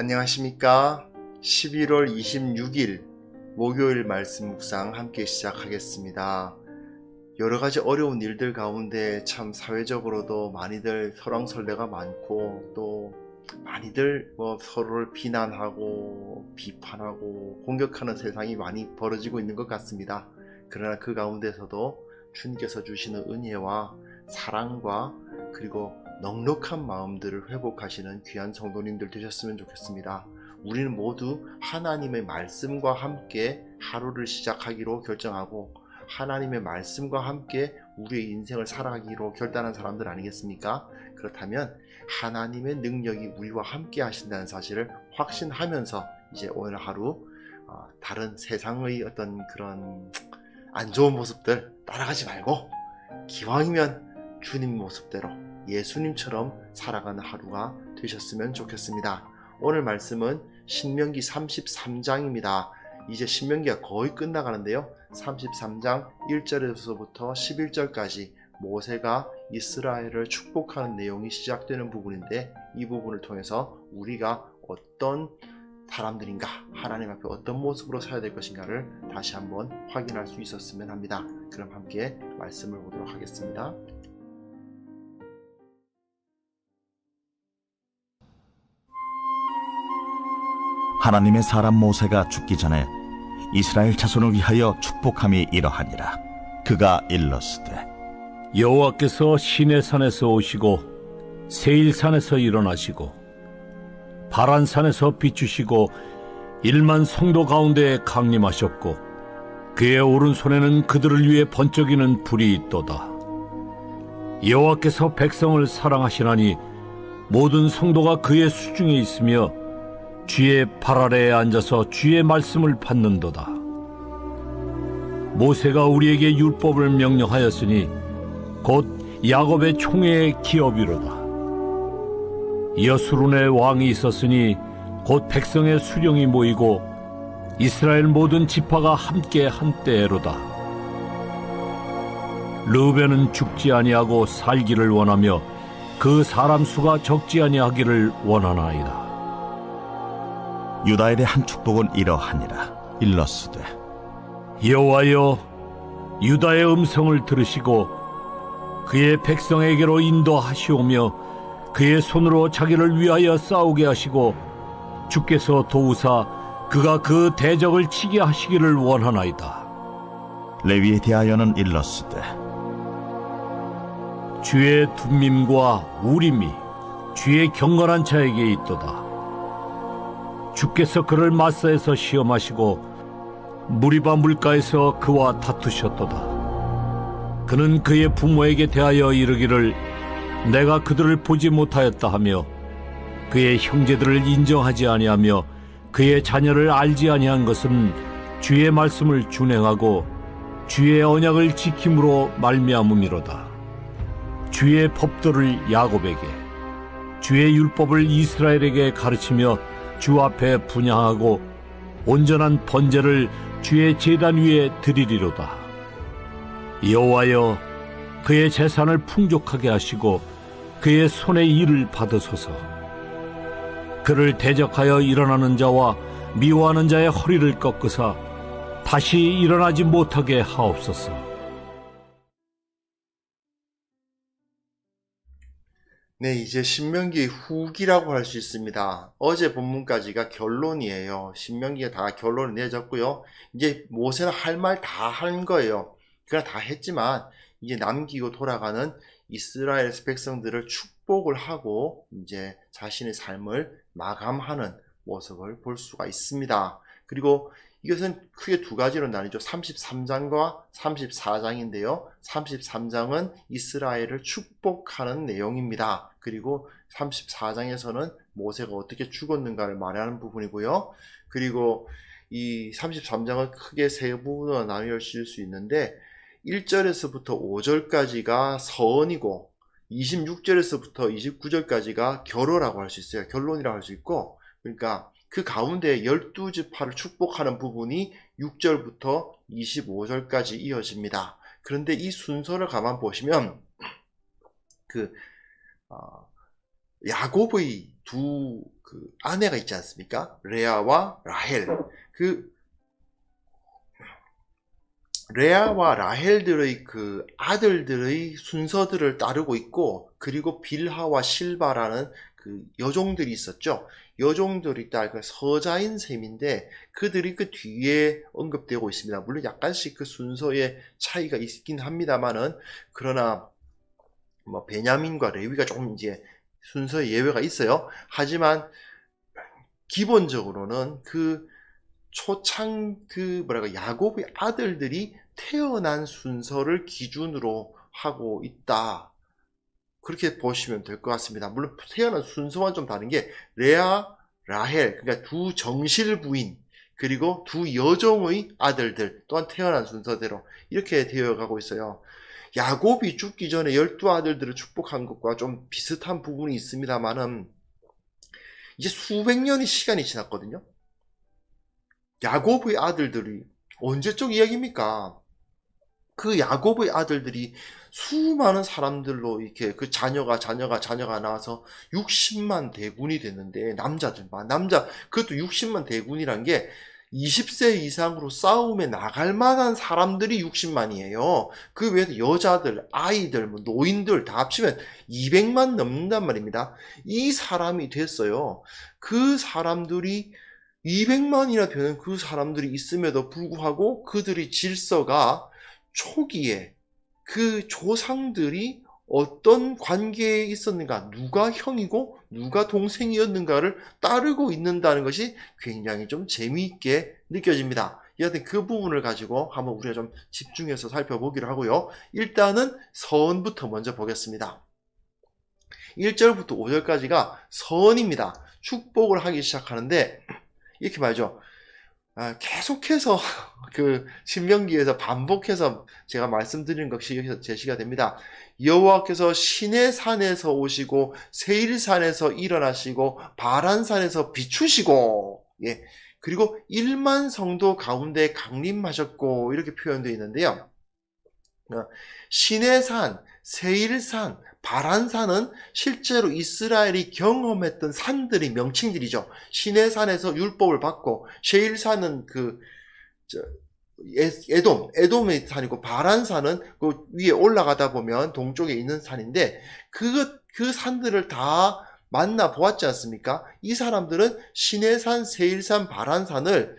안녕하십니까. 11월 26일 목요일 말씀 묵상 함께 시작하겠습니다. 여러가지 어려운 일들 가운데 참 사회적으로도 많이들 설왕설래가 많고 또 많이들 서로를 비난하고 비판하고 공격하는 세상이 많이 벌어지고 있는 것 같습니다. 그러나 그 가운데서도 주님께서 주시는 은혜와 사랑과 그리고 넉넉한 마음들을 회복하시는 귀한 성도님들 되셨으면 좋겠습니다. 우리는 모두 하나님의 말씀과 함께 하루를 시작하기로 결정하고 하나님의 말씀과 함께 우리의 인생을 살아가기로 결단한 사람들 아니겠습니까? 그렇다면 하나님의 능력이 우리와 함께 하신다는 사실을 확신하면서 이제 오늘 하루 다른 세상의 어떤 그런 안 좋은 모습들 따라가지 말고 기왕이면 주님 모습대로 예수님처럼 살아가는 하루가 되셨으면 좋겠습니다. 오늘 말씀은 신명기 33장입니다. 이제 신명기가 거의 끝나가는데요. 33장 1절에서부터 11절까지 모세가 이스라엘을 축복하는 내용이 시작되는 부분인데, 이 부분을 통해서 우리가 어떤 사람들인가, 하나님 앞에 어떤 모습으로 서야 될 것인가를 다시 한번 확인할 수 있었으면 합니다. 그럼 함께 말씀을 보도록 하겠습니다. 하나님의 사람 모세가 죽기 전에 이스라엘 자손을 위하여 축복함이 이러하니라. 그가 일렀으되 여호와께서 시내산에서 오시고 세일산에서 일어나시고 바란산에서 비추시고 1만 성도 가운데 강림하셨고 그의 오른손에는 그들을 위해 번쩍이는 불이 있도다. 여호와께서 백성을 사랑하시나니 모든 성도가 그의 수중에 있으며 주의 발 아래에 앉아서 주의 말씀을 받는도다. 모세가 우리에게 율법을 명령하였으니 곧 야곱의 총회의 기업이로다. 여수론의 왕이 있었으니 곧 백성의 수령이 모이고 이스라엘 모든 지파가 함께 한때로다. 르우벤은 죽지 아니하고 살기를 원하며 그 사람 수가 적지 아니하기를 원하나이다. 유다에 대한 축복은 이러하니라. 일렀으되 여호와여, 유다의 음성을 들으시고 그의 백성에게로 인도하시오며 그의 손으로 자기를 위하여 싸우게 하시고 주께서 도우사 그가 그 대적을 치게 하시기를 원하나이다. 레위에 대하여는 일렀으되 주의 둠밈과 우림이 주의 경건한 자에게 있도다. 주께서 그를 마사에서 시험하시고 무리바 물가에서 그와 다투셨도다. 그는 그의 부모에게 대하여 이르기를 내가 그들을 보지 못하였다 하며 그의 형제들을 인정하지 아니하며 그의 자녀를 알지 아니한 것은 주의 말씀을 준행하고 주의 언약을 지킴으로 말미암음이로다. 주의 법도를 야곱에게 주의 율법을 이스라엘에게 가르치며 주 앞에 분향하고 온전한 번제를 주의 제단 위에 드리리로다. 여호와여, 그의 재산을 풍족하게 하시고 그의 손의 일을 받으소서. 그를 대적하여 일어나는 자와 미워하는 자의 허리를 꺾으사 다시 일어나지 못하게 하옵소서. 네, 이제 신명기 후기라고 할 수 있습니다. 어제 본문까지가 결론이에요. 신명기가 다 결론을 내줬고요. 이제 모세는 할 말 다 한 거예요. 그냥 다 했지만 이제 남기고 돌아가는 이스라엘 백성들을 축복을 하고 이제 자신의 삶을 마감하는 모습을 볼 수가 있습니다. 그리고 이것은 크게 두 가지로 나뉘죠. 33장과 34장인데요. 33장은 이스라엘을 축복하는 내용입니다. 그리고 34장에서는 모세가 어떻게 죽었는가를 말하는 부분이고요. 그리고 이 33장은 크게 세 부분으로 나뉘어질 수 있는데 1절에서부터 5절까지가 서언이고 26절에서부터 29절까지가 결어라고 할 수 있어요. 결론이라고 할 수 있고, 그러니까 그 가운데 12지파를 축복하는 부분이 6절부터 25절까지 이어집니다. 그런데 이 순서를 가만 보시면 야곱의 두 그 아내가 있지 않습니까? 레아와 라헬. 그 레아와 라헬들의 그 아들들의 순서들을 따르고 있고, 그리고 빌하와 실바라는 그 여종들이 있었죠. 여종들이 딱 그 서자인 셈인데 그들이 그 뒤에 언급되고 있습니다. 물론 약간씩 그 순서의 차이가 있긴 합니다만은, 그러나 뭐 베냐민과 레위가 조금 이제 순서에 예외가 있어요. 하지만 기본적으로는 그 초창 그 뭐랄까 야곱의 아들들이 태어난 순서를 기준으로 하고 있다. 그렇게 보시면 될 것 같습니다. 물론 태어난 순서와 좀 다른 게 레아, 라헬, 그러니까 두 정실 부인 그리고 두 여종의 아들들 또한 태어난 순서대로 이렇게 되어 가고 있어요. 야곱이 죽기 전에 12아들들을 축복한 것과 좀 비슷한 부분이 있습니다만은, 이제 수백 년의 시간이 지났거든요. 야곱의 아들들이 언제적 이야기입니까? 그 야곱의 아들들이 수많은 사람들로 이렇게 그 자녀가 나와서 60만 대군이 됐는데, 남자들만, 그것도 60만 대군이란 게 20세 이상으로 싸움에 나갈 만한 사람들이 60만이에요. 그 외에도 여자들, 아이들, 뭐 노인들 다 합치면 200만 넘는단 말입니다. 이 사람이 됐어요. 그 사람들이 200만이나 되는 그 사람들이 있음에도 불구하고 그들의 질서가 초기에 그 조상들이 어떤 관계에 있었는가, 누가 형이고 누가 동생이었는가를 따르고 있는다는 것이 굉장히 좀 재미있게 느껴집니다. 여하튼 그 부분을 가지고 한번 우리가 좀 집중해서 살펴보기로 하고요. 일단은 서언부터 먼저 보겠습니다. 1절부터 5절까지가 서언입니다. 축복을 하기 시작하는데 이렇게 말이죠. 계속해서 그 신명기에서 반복해서 제가 말씀드리는 것이 여기서 제시가 됩니다. 여호와께서 시내산에서 오시고 세일산에서 일어나시고 바란산에서 비추시고, 예, 그리고 1만 성도 가운데 강림하셨고, 이렇게 표현되어 있는데요. 시내산, 세일산, 바란산은 실제로 이스라엘이 경험했던 산들의 명칭들이죠. 시내산에서 율법을 받고, 세일산은 에돔의 산이고, 바란산은 그 위에 올라가다 보면 동쪽에 있는 산인데, 그 산들을 다 만나 보았지 않습니까? 이 사람들은 시내산, 세일산, 바란산을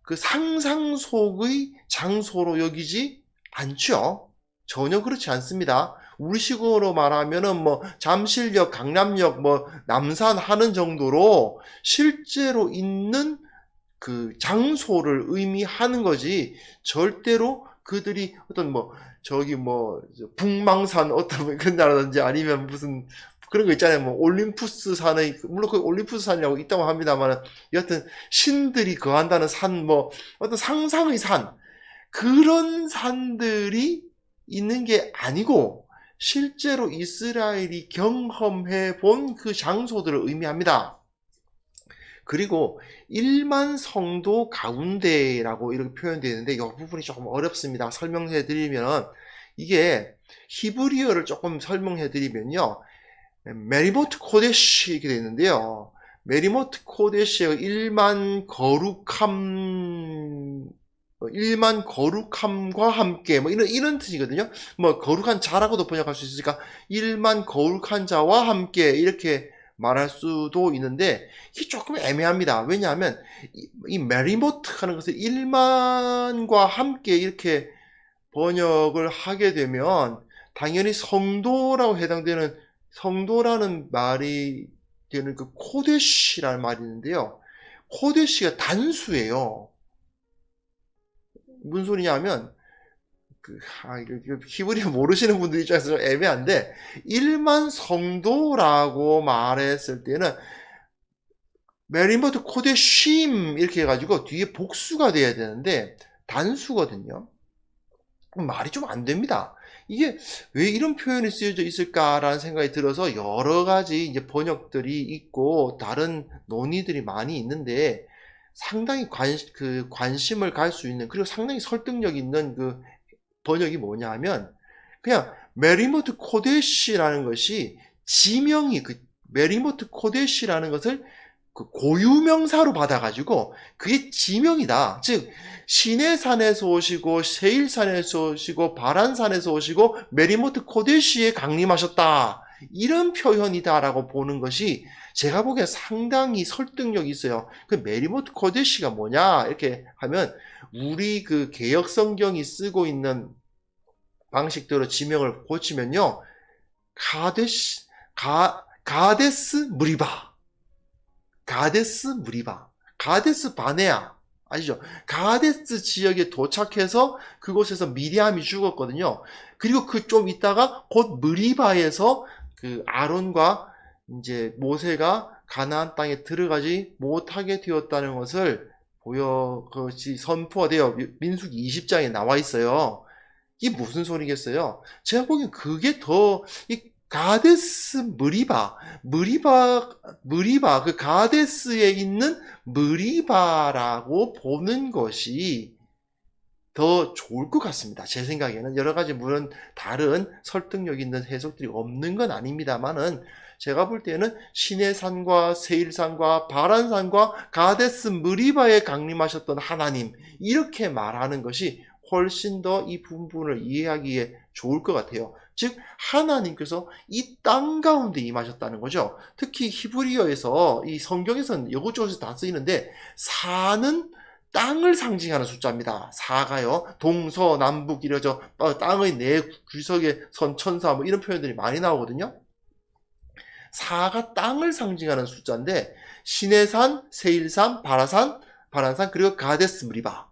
그 상상 속의 장소로 여기지 않죠. 전혀 그렇지 않습니다. 우리식으로 말하면은 뭐 잠실역, 강남역, 뭐 남산 하는 정도로 실제로 있는 그 장소를 의미하는 거지, 절대로 그들이 어떤 뭐 저기 뭐 북망산 어떤 그나라든지 아니면 무슨 그런 거 있잖아요. 뭐 올림푸스 산의, 물론 그 올림푸스 산이라고 있다고 합니다만, 여하튼 신들이 거한다는 산, 뭐 어떤 상상의 산, 그런 산들이 있는 게 아니고 실제로 이스라엘이 경험해 본 그 장소들을 의미합니다. 그리고 1만 성도 가운데라고 이렇게 표현되어 있는데, 이 부분이 조금 어렵습니다. 설명해 드리면, 이게 히브리어를 조금 설명해 드리면요, 메리모트 코데시 이렇게 되어 있는데요, 메리모트 코데시의 1만 거룩함과 함께, 뭐 이런 뜻이거든요. 뭐 거룩한 자라고도 번역할 수 있으니까 1만 거룩한 자와 함께 이렇게 말할 수도 있는데, 이게 조금 애매합니다. 왜냐하면 이 메리모트 하는 것을 1만과 함께 이렇게 번역을 하게 되면 당연히 성도라고 해당되는, 성도라는 말이 되는 그 코데시라는 말이 있는데요, 코데시가 단수예요. 무슨 소리냐면, 히브리어 모르시는 분들 입장에서 좀 애매한데, 1만 성도라고 말했을 때는 메리모트 코데쉼 이렇게 해가지고 뒤에 복수가 돼야 되는데 단수거든요. 말이 좀 안 됩니다. 이게 왜 이런 표현이 쓰여져 있을까라는 생각이 들어서 여러 가지 이제 번역들이 있고 다른 논의들이 많이 있는데, 상당히 관심을 갈 수 있는, 그리고 상당히 설득력 있는 그 번역이 뭐냐 하면, 그냥 메리모트 코데시라는 것이 지명이, 그 메리모트 코데시라는 것을 그 고유명사로 받아가지고 그게 지명이다. 즉 시내산에서 오시고 세일산에서 오시고 바란산에서 오시고 메리모트 코데시에 강림하셨다. 이런 표현이다라고 보는 것이 제가 보기엔 상당히 설득력이 있어요. 그 메리모트 코데시가 뭐냐 이렇게 하면 우리 그 개역 성경이 쓰고 있는 방식대로 지명을 고치면요, 가데스 무리바, 가데스 바네아 아시죠? 가데스 지역에 도착해서 그곳에서 미리암이 죽었거든요. 그리고 그 좀 있다가 곧 무리바에서 그 아론과 이제 모세가 가나안 땅에 들어가지 못하게 되었다는 것을 그것이 선포가 되어 민수기 20장에 나와 있어요. 이게 무슨 소리겠어요? 제가 보기엔 그게 더, 이 가데스 무리바, 그 가데스에 있는 무리바라고 보는 것이 더 좋을 것 같습니다. 제 생각에는 여러 가지 물론 다른 설득력 있는 해석들이 없는 건 아닙니다만은 제가 볼 때는 시내산과 세일산과 바란산과 가데스 무리바에 강림하셨던 하나님 이렇게 말하는 것이 훨씬 더 이 부분을 이해하기에 좋을 것 같아요. 즉 하나님께서 이 땅 가운데 임하셨다는 거죠. 특히 히브리어에서 이 성경에서는 여기저기서 다 쓰이는데 4는 땅을 상징하는 숫자입니다. 4가요. 동서남북 이러죠. 땅의 네 구석에 선 천사 뭐 이런 표현들이 많이 나오거든요. 4가 땅을 상징하는 숫자인데 시내산, 세일산, 바란산 그리고 가데스 무리바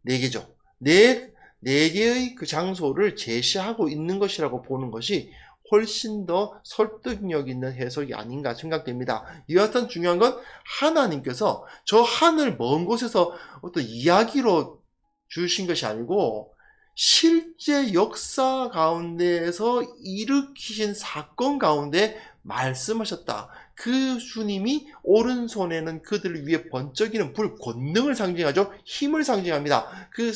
4개죠. 네 개의 그 장소를 제시하고 있는 것이라고 보는 것이 훨씬 더 설득력 있는 해석이 아닌가 생각됩니다. 이와 같은 중요한 건 하나님께서 저 하늘 먼 곳에서 어떤 이야기로 주신 것이 아니고 실제 역사 가운데에서 일으키신 사건 가운데 말씀하셨다. 그 주님이 오른손에는 그들을 위해 번쩍이는 불, 권능을 상징하죠. 힘을 상징합니다. 그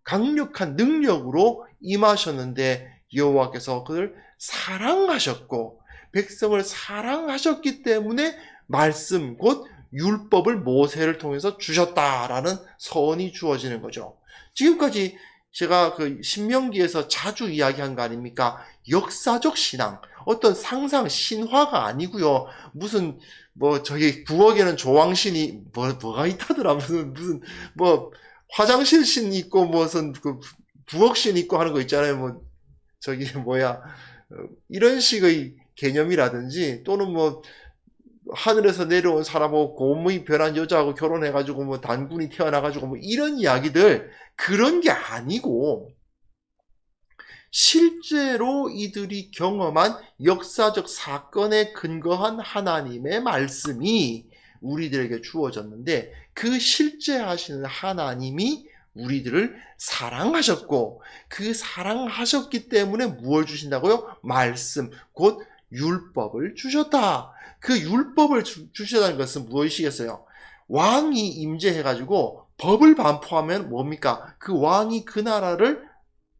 강력한 능력으로 임하셨는데 여호와께서 그를 사랑하셨고 백성을 사랑하셨기 때문에 말씀 곧 율법을 모세를 통해서 주셨다라는 선이 주어지는 거죠. 지금까지 제가 그 신명기에서 자주 이야기한 거 아닙니까? 역사적 신앙, 어떤 상상, 신화가 아니고요. 무슨 뭐 저기 부엌에는 조왕신이 뭐가 있다더라. 무슨 뭐 화장실 신 있고 무슨 그 부엌신 있고 하는 거 있잖아요. 뭐 저기 뭐야 이런 식의 개념이라든지 또는 뭐 하늘에서 내려온 사람하고 곰의 변한 여자하고 결혼해가지고 뭐 단군이 태어나가지고 뭐 이런 이야기들 그런 게 아니고 실제로 이들이 경험한 역사적 사건에 근거한 하나님의 말씀이 우리들에게 주어졌는데 그 실제 하시는 하나님이 우리들을 사랑하셨고 그 사랑하셨기 때문에 무엇을 주신다고요? 말씀, 곧 율법을 주셨다. 그 율법을 주셨다는 것은 무엇이겠어요? 왕이 임재해가지고 법을 반포하면 뭡니까? 그 왕이 그 나라를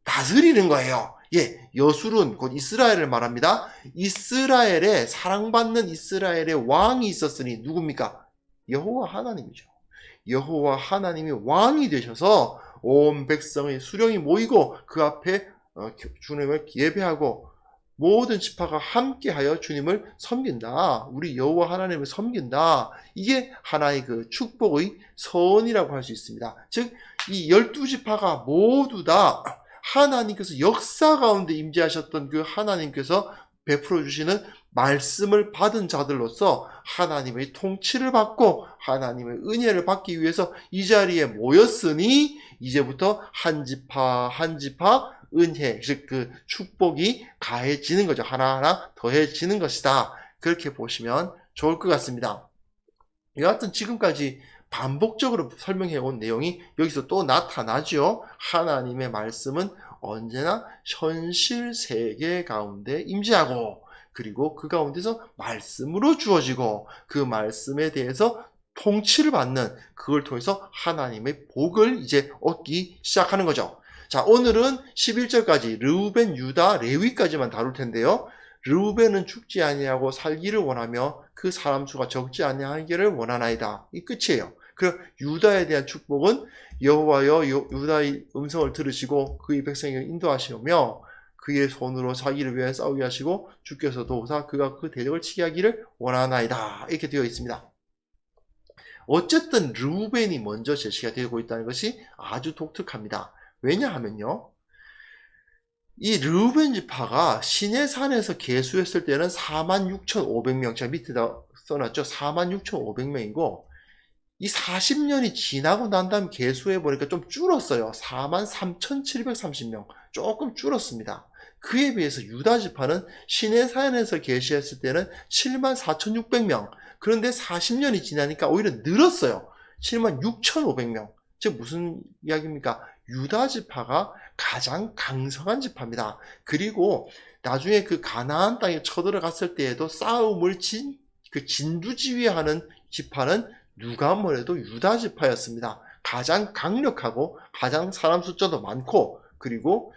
다스리는 거예요. 예, 여술은 곧 이스라엘을 말합니다. 이스라엘에 사랑받는 이스라엘의 왕이 있었으니 누굽니까? 여호와 하나님이죠. 여호와 하나님이 왕이 되셔서 온 백성의 수령이 모이고 그 앞에 주님을 예배하고 모든 지파가 함께하여 주님을 섬긴다. 우리 여호와 하나님을 섬긴다. 이게 하나의 그 축복의 선이라고 할 수 있습니다. 즉 이 12지파가 모두 다 하나님께서 역사 가운데 임재하셨던 그 하나님께서 베풀어 주시는 말씀을 받은 자들로서 하나님의 통치를 받고 하나님의 은혜를 받기 위해서 이 자리에 모였으니 이제부터 한 지파 한 지파 은혜, 즉 그 축복이 가해지는 거죠. 하나하나 더해지는 것이다. 그렇게 보시면 좋을 것 같습니다. 여하튼 지금까지 반복적으로 설명해 온 내용이 여기서 또 나타나죠. 하나님의 말씀은 언제나 현실 세계 가운데 임재하고 그리고 그 가운데서 말씀으로 주어지고 그 말씀에 대해서 통치를 받는 그걸 통해서 하나님의 복을 이제 얻기 시작하는 거죠. 자, 오늘은 11절까지 르우벤, 유다, 레위까지만 다룰 텐데요. 르우벤은 죽지 아니하고 살기를 원하며 그 사람 수가 적지 아니하기를 원하나이다. 이 끝이에요. 그 유다에 대한 축복은 여호와여 유다의 음성을 들으시고 그의 백성에게 인도하시오며 그의 손으로 자기를 위해 싸우게 하시고 주께서 도우사 그가 그 대적을 치게 하기를 원하나이다. 이렇게 되어 있습니다. 어쨌든 르우벤이 먼저 제시가 되고 있다는 것이 아주 독특합니다. 왜냐하면요, 이 르우벤 지파가 시내산에서 계수했을 때는 46,500명, 제가 밑에다 써놨죠. 46,500명이고 이 40년이 지나고 난 다음 계수해 보니까 좀 줄었어요. 43,730명, 조금 줄었습니다. 그에 비해서 유다 지파는 시내산에서 계시했을 때는 74,600명, 그런데 40년이 지나니까 오히려 늘었어요. 76,500명. 즉 무슨 이야기입니까? 유다 지파가 가장 강성한 지파입니다. 그리고 나중에 그 가나안 땅에 쳐들어갔을 때에도 싸움을 진두지휘하는 지파는 누가 뭐래도 유다 지파였습니다. 가장 강력하고 가장 사람 숫자도 많고, 그리고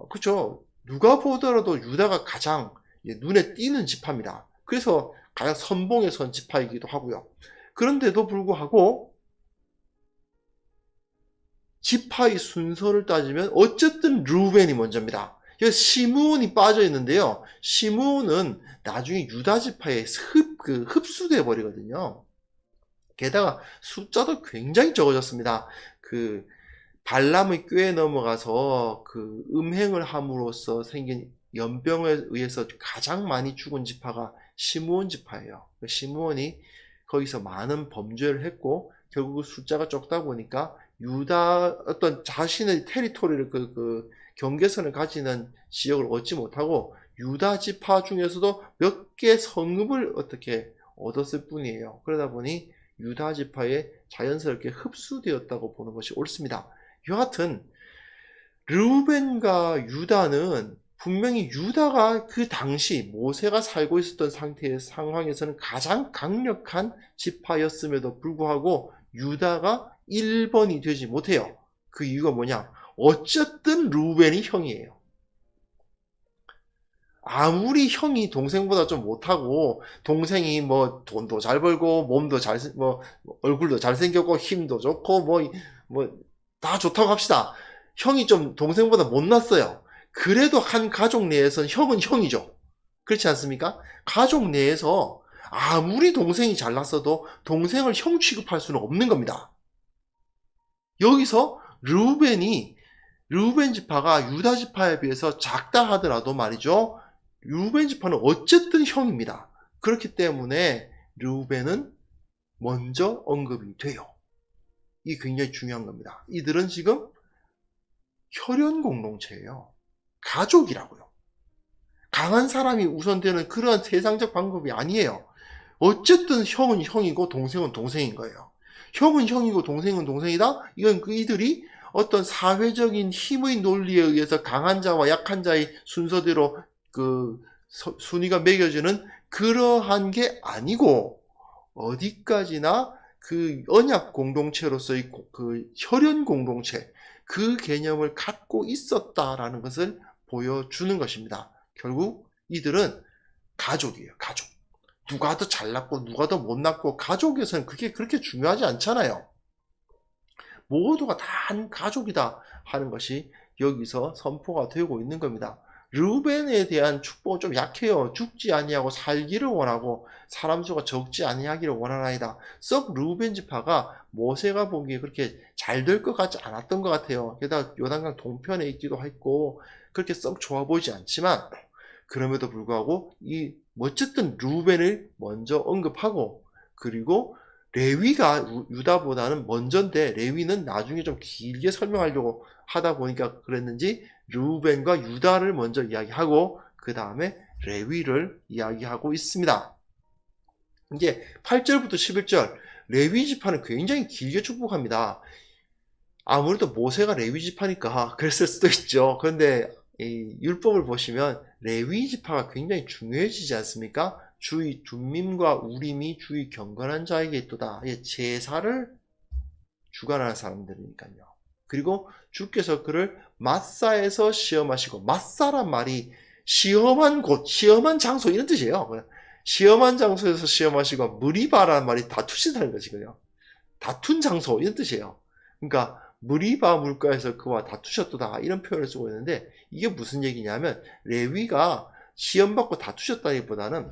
그렇죠. 누가 보더라도 유다가 가장 눈에 띄는 지파입니다. 그래서 가장 선봉에 선 지파이기도 하고요. 그런데도 불구하고 지파의 순서를 따지면 어쨌든 르우벤이 먼저입니다. 여기 시므온이 빠져 있는데요. 시므온은 나중에 유다 지파에 흡수돼 버리거든요. 게다가 숫자도 굉장히 적어졌습니다. 그 발람의 꾀에 넘어가서 그 음행을 함으로써 생긴 연병에 의해서 가장 많이 죽은 지파가 시므온 지파예요. 시므온이 거기서 많은 범죄를 했고 결국 숫자가 적다 보니까 유다 어떤 자신의 테리토리를 그 경계선을 가지는 지역을 얻지 못하고 유다 지파 중에서도 몇 개 성읍을 어떻게 얻었을 뿐이에요. 그러다 보니 유다 지파에 자연스럽게 흡수되었다고 보는 것이 옳습니다. 여하튼 르우벤과 유다는 분명히 유다가 그 당시 모세가 살고 있었던 상황에서는 가장 강력한 지파였음에도 불구하고 유다가 1번이 되지 못해요. 그 이유가 뭐냐? 어쨌든 르우벤이 형이에요. 아무리 형이 동생보다 좀 못하고 동생이 뭐 돈도 잘 벌고 몸도 얼굴도 잘생겼고 힘도 좋고 다 좋다고 합시다. 형이 좀 동생보다 못났어요. 그래도 한 가족 내에서는 형은 형이죠. 그렇지 않습니까? 가족 내에서 아무리 동생이 잘났어도 동생을 형 취급할 수는 없는 겁니다. 여기서 르우벤 지파가 유다 지파에 비해서 작다 하더라도 말이죠. 르우벤 지파는 어쨌든 형입니다. 그렇기 때문에 르우벤은 먼저 언급이 돼요. 이게 굉장히 중요한 겁니다. 이들은 지금 혈연 공동체예요. 가족이라고요. 강한 사람이 우선되는 그런 세상적 방법이 아니에요. 어쨌든 형은 형이고 동생은 동생인 거예요. 형은 형이고 동생은 동생이다? 이건 이들이 어떤 사회적인 힘의 논리에 의해서 강한 자와 약한 자의 순서대로 그 순위가 매겨지는 그러한 게 아니고 어디까지나 그 언약 공동체로서의 그 혈연 공동체, 그 개념을 갖고 있었다라는 것을 보여주는 것입니다. 결국 이들은 가족이에요. 가족. 누가 더 잘났고 누가 더 못났고 가족에서는 그게 그렇게 중요하지 않잖아요. 모두가 다 한 가족이다 하는 것이 여기서 선포가 되고 있는 겁니다. 르우벤에 대한 축복은 좀 약해요. 죽지 아니하고 살기를 원하고 사람 수가 적지 아니하기를 원하나이다. 썩 르우벤 지파가 모세가 보기에 그렇게 잘 될 것 같지 않았던 것 같아요. 게다가 요단강 동편에 있기도 했고 그렇게 썩 좋아 보이지 않지만 그럼에도 불구하고 어쨌든 르우벤을 먼저 언급하고 그리고 레위가 유다보다는 먼저인데 레위는 나중에 좀 길게 설명하려고 하다 보니까 그랬는지 르우벤과 유다를 먼저 이야기하고 그 다음에 레위를 이야기하고 있습니다. 이제 8절부터 11절 레위 지파는 굉장히 길게 축복합니다. 아무래도 모세가 레위 지파니까 그랬을 수도 있죠. 그런데 이 율법을 보시면 레위 지파가 굉장히 중요해지지 않습니까? 주의 둠밈과 우림이 주의 경건한 자에게 있도다. 제사를 주관하는 사람들이니까요. 그리고 주께서 그를 마사에서 시험하시고 마사란 말이 시험한 곳, 시험한 장소 이런 뜻이에요. 시험한 장소에서 시험하시고 무리바라는 말이 다투신다는 것이거든요. 다툰 장소 이런 뜻이에요. 그러니까 무리바 물가에서 그와 다투셨도다 이런 표현을 쓰고 있는데 이게 무슨 얘기냐면 레위가 시험받고 다투셨다기보다는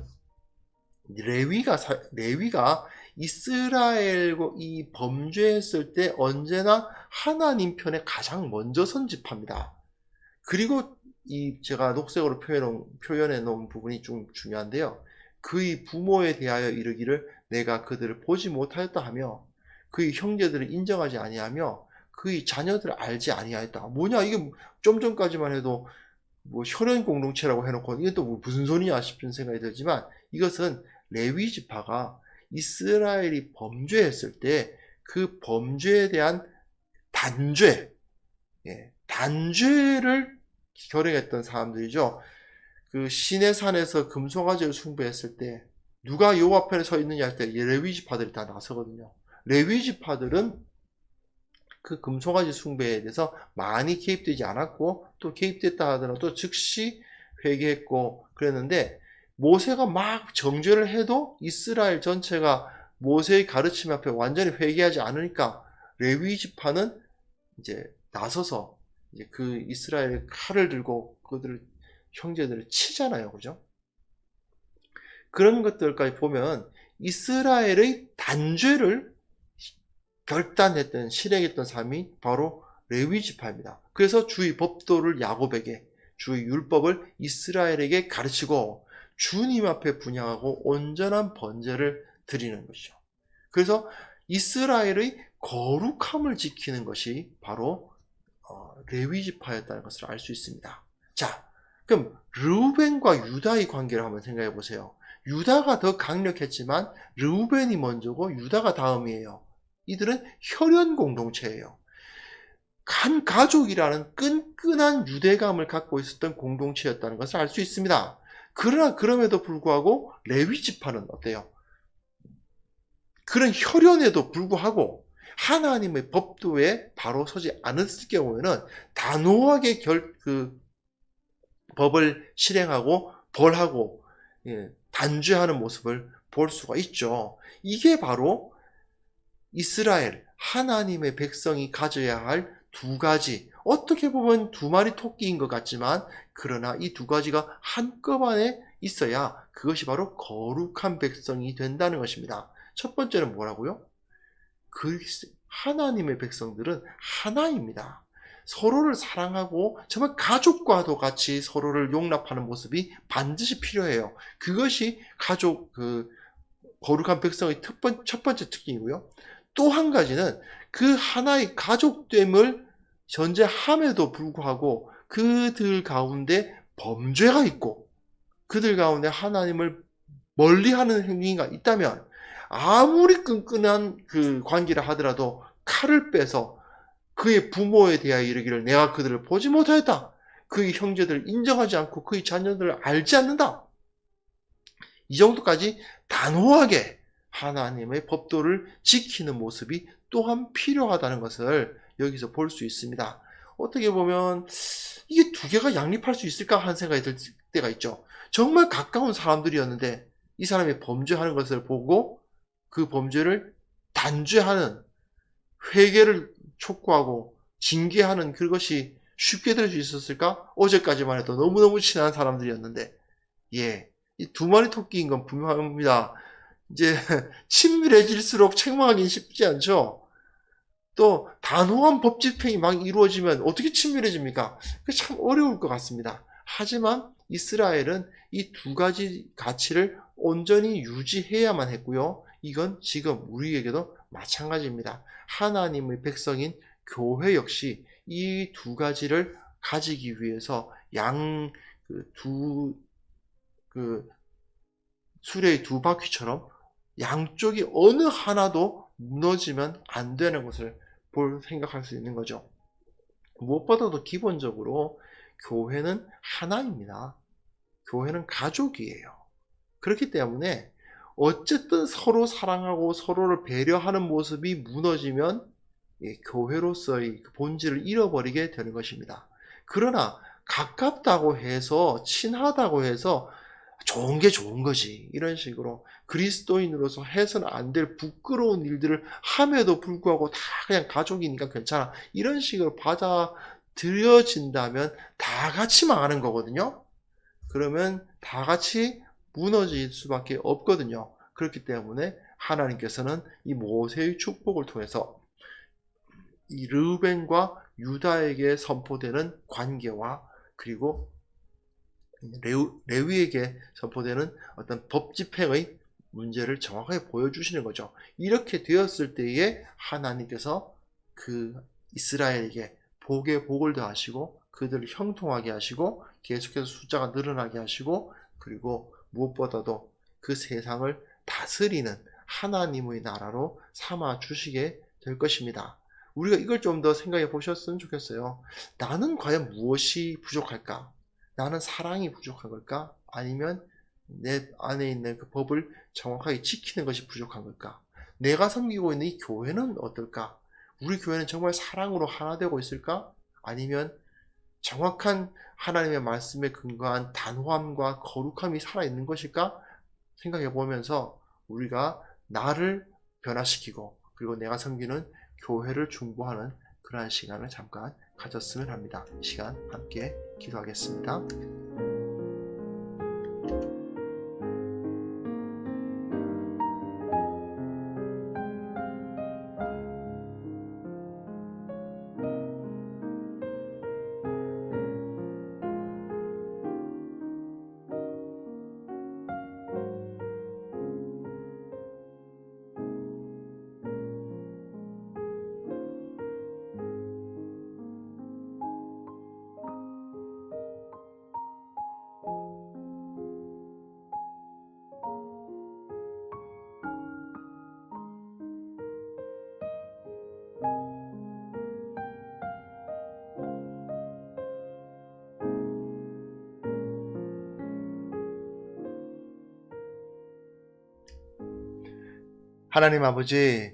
레위가 이스라엘과 이 범죄했을 때 언제나 하나님 편에 가장 먼저 선 지파입니다. 그리고 이 제가 녹색으로 표현해 놓은 부분이 좀 중요한데요. 그의 부모에 대하여 이르기를 내가 그들을 보지 못하였다 하며 그의 형제들을 인정하지 아니하며 그의 자녀들을 알지 아니하였다. 뭐냐 이게 좀 전까지만 해도 뭐 혈연 공동체라고 해놓고 이게 또 무슨 소리냐 싶은 생각이 들지만 이것은 레위 지파가 이스라엘이 범죄했을 때 그 범죄에 대한 단죄, 단죄를 결행했던 사람들이죠. 그 시내산에서 금송아지를 숭배했을 때 누가 여호와 앞에 서 있느냐 할 때 레위 지파들이 다 나서거든요. 레위 지파들은 그 금송아지 숭배에 대해서 많이 개입되지 않았고 또 개입됐다 하더라도 즉시 회개했고 그랬는데 모세가 막 정죄를 해도 이스라엘 전체가 모세의 가르침 앞에 완전히 회개하지 않으니까 레위 지파는 이제 나서서 이제 그 이스라엘의 칼을 들고 그들을 형제들을 치잖아요. 그죠? 그런 것들까지 보면 이스라엘의 단죄를 결단했던 실행했던 사람이 바로 레위 지파입니다. 그래서 주의 법도를 야곱에게 주의 율법을 이스라엘에게 가르치고 주님 앞에 분향하고 온전한 번제를 드리는 것이죠. 그래서 이스라엘의 거룩함을 지키는 것이 바로 레위 지파였다는 것을 알 수 있습니다. 자, 그럼 르우벤과 유다의 관계를 한번 생각해 보세요. 유다가 더 강력했지만 르우벤이 먼저고 유다가 다음이에요. 이들은 혈연 공동체예요. 한 가족이라는 끈끈한 유대감을 갖고 있었던 공동체였다는 것을 알 수 있습니다. 그러나 그럼에도 불구하고 레위 지파는 어때요? 그런 혈연에도 불구하고 하나님의 법도에 바로 서지 않았을 경우에는 단호하게 법을 실행하고 벌하고 단죄하는 모습을 볼 수가 있죠. 이게 바로 이스라엘, 하나님의 백성이 가져야 할 두 가지, 어떻게 보면 두 마리 토끼인 것 같지만 그러나 이 두 가지가 한꺼번에 있어야 그것이 바로 거룩한 백성이 된다는 것입니다. 첫 번째는 뭐라고요? 하나님의 백성들은 하나입니다. 서로를 사랑하고 정말 가족과도 같이 서로를 용납하는 모습이 반드시 필요해요. 그것이 거룩한 백성의 첫 번째 특징이고요. 또 한 가지는 그 하나의 가족됨을 전제함에도 불구하고 그들 가운데 범죄가 있고 그들 가운데 하나님을 멀리하는 행위가 있다면 아무리 끈끈한 그 관계를 하더라도 칼을 빼서 그의 부모에 대하여 이르기를 내가 그들을 보지 못하였다. 그의 형제들을 인정하지 않고 그의 자녀들을 알지 않는다. 이 정도까지 단호하게 하나님의 법도를 지키는 모습이 또한 필요하다는 것을 여기서 볼 수 있습니다. 어떻게 보면 이게 두 개가 양립할 수 있을까 하는 생각이 들 때가 있죠. 정말 가까운 사람들이었는데 이 사람이 범죄하는 것을 보고 그 범죄를 단죄하는 회개를 촉구하고 징계하는 그것이 쉽게 될 수 있었을까? 어제까지만 해도 너무너무 친한 사람들이었는데 이 두 마리 토끼인 건 분명합니다. 이제 친밀해질수록 책망하기는 쉽지 않죠. 또 단호한 법 집행이 막 이루어지면 어떻게 친밀해집니까? 참 어려울 것 같습니다. 하지만 이스라엘은 이 두 가지 가치를 온전히 유지해야만 했고요. 이건 지금 우리에게도 마찬가지입니다. 하나님의 백성인 교회 역시 이 두 가지를 가지기 위해서 수레의 두 바퀴처럼 양쪽이 어느 하나도 무너지면 안 되는 것을 생각할 수 있는 거죠. 무엇보다도 기본적으로 교회는 하나입니다. 교회는 가족이에요. 그렇기 때문에 어쨌든 서로 사랑하고 서로를 배려하는 모습이 무너지면 교회로서의 본질을 잃어버리게 되는 것입니다. 그러나 가깝다고 해서, 친하다고 해서 좋은 게 좋은 거지. 이런 식으로 그리스도인으로서 해서는 안 될 부끄러운 일들을 함에도 불구하고 다 그냥 가족이니까 괜찮아. 이런 식으로 받아들여진다면 다 같이 망하는 거거든요. 그러면 다 같이 무너질 수밖에 없거든요. 그렇기 때문에 하나님께서는 이 모세의 축복을 통해서 이 르우벤과 유다에게 선포되는 관계와 그리고 레위에게 선포되는 어떤 법 집행의 문제를 정확하게 보여주시는 거죠. 이렇게 되었을 때에 하나님께서 그 이스라엘에게 복에 복을 더하시고 그들을 형통하게 하시고 계속해서 숫자가 늘어나게 하시고 그리고 무엇보다도 그 세상을 다스리는 하나님의 나라로 삼아 주시게 될 것입니다. 우리가 이걸 좀 더 생각해 보셨으면 좋겠어요. 나는 과연 무엇이 부족할까? 나는 사랑이 부족한 걸까? 아니면 내 안에 있는 그 법을 정확하게 지키는 것이 부족한 걸까? 내가 섬기고 있는 이 교회는 어떨까? 우리 교회는 정말 사랑으로 하나 되고 있을까? 아니면 정확한 하나님의 말씀에 근거한 단호함과 거룩함이 살아있는 것일까? 생각해 보면서 우리가 나를 변화시키고 그리고 내가 섬기는 교회를 중보하는 그러한 시간을 잠깐 가졌으면 합니다. 이 시간 함께 기도하겠습니다. 하나님 아버지,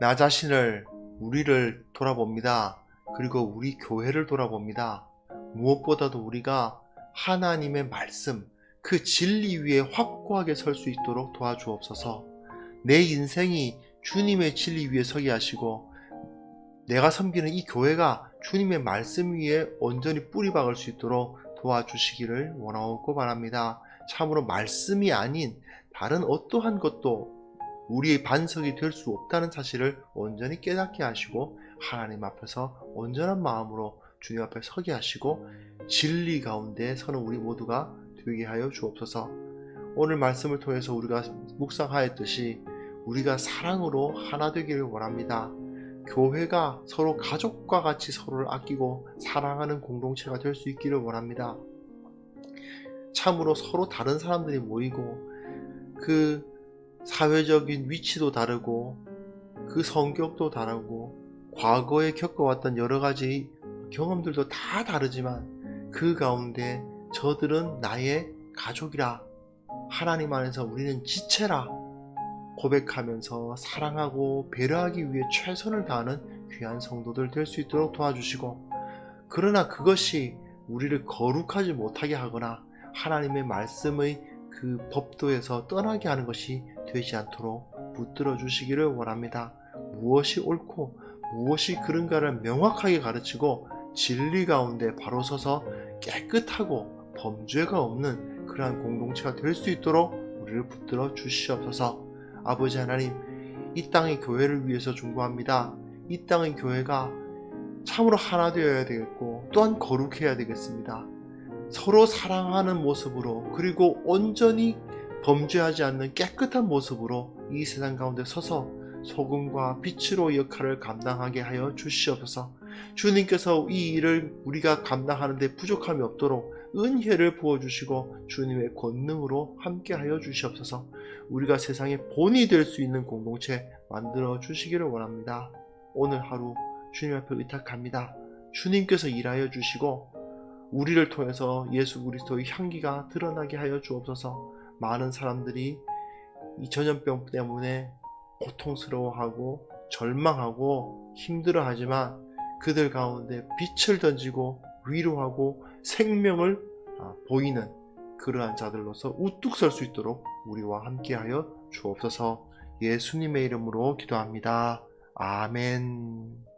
나 자신을, 우리를 돌아봅니다. 그리고 우리 교회를 돌아봅니다. 무엇보다도 우리가 하나님의 말씀, 그 진리 위에 확고하게 설 수 있도록 도와주옵소서. 내 인생이 주님의 진리 위에 서게 하시고 내가 섬기는 이 교회가 주님의 말씀 위에 온전히 뿌리 박을 수 있도록 도와주시기를 원하고 바랍니다. 참으로 말씀이 아닌 다른 어떠한 것도 우리의 반석이 될 수 없다는 사실을 온전히 깨닫게 하시고 하나님 앞에서 온전한 마음으로 주님 앞에 서게 하시고 진리 가운데 서는 우리 모두가 되게 하여 주옵소서. 오늘 말씀을 통해서 우리가 묵상하였듯이 우리가 사랑으로 하나 되기를 원합니다. 교회가 서로 가족과 같이 서로를 아끼고 사랑하는 공동체가 될 수 있기를 원합니다. 참으로 서로 다른 사람들이 모이고 그 사회적인 위치도 다르고 그 성격도 다르고 과거에 겪어왔던 여러 가지 경험들도 다 다르지만 그 가운데 저들은 나의 가족이라, 하나님 안에서 우리는 지체라 고백하면서 사랑하고 배려하기 위해 최선을 다하는 귀한 성도들 될 수 있도록 도와주시고, 그러나 그것이 우리를 거룩하지 못하게 하거나 하나님의 말씀의 그 법도에서 떠나게 하는 것이 되지 않도록 붙들어 주시기를 원합니다. 무엇이 옳고 무엇이 그른가를 명확하게 가르치고 진리 가운데 바로 서서 깨끗하고 범죄가 없는 그러한 공동체가 될 수 있도록 우리를 붙들어 주시옵소서. 아버지 하나님, 이 땅의 교회를 위해서 중보합니다. 이 땅의 교회가 참으로 하나 되어야 되겠고 또한 거룩해야 되겠습니다. 서로 사랑하는 모습으로, 그리고 온전히 범죄하지 않는 깨끗한 모습으로 이 세상 가운데 서서 소금과 빛으로 역할을 감당하게 하여 주시옵소서. 주님께서 이 일을 우리가 감당하는데 부족함이 없도록 은혜를 부어주시고 주님의 권능으로 함께 하여 주시옵소서. 우리가 세상의 본이 될 수 있는 공동체 만들어 주시기를 원합니다. 오늘 하루 주님 앞에 의탁합니다. 주님께서 일하여 주시고 우리를 통해서 예수 그리스도의 향기가 드러나게 하여 주옵소서. 많은 사람들이 이 전염병 때문에 고통스러워하고 절망하고 힘들어하지만 그들 가운데 빛을 던지고 위로하고 생명을 보이는 그러한 자들로서 우뚝 설 수 있도록 우리와 함께하여 주옵소서. 예수님의 이름으로 기도합니다. 아멘.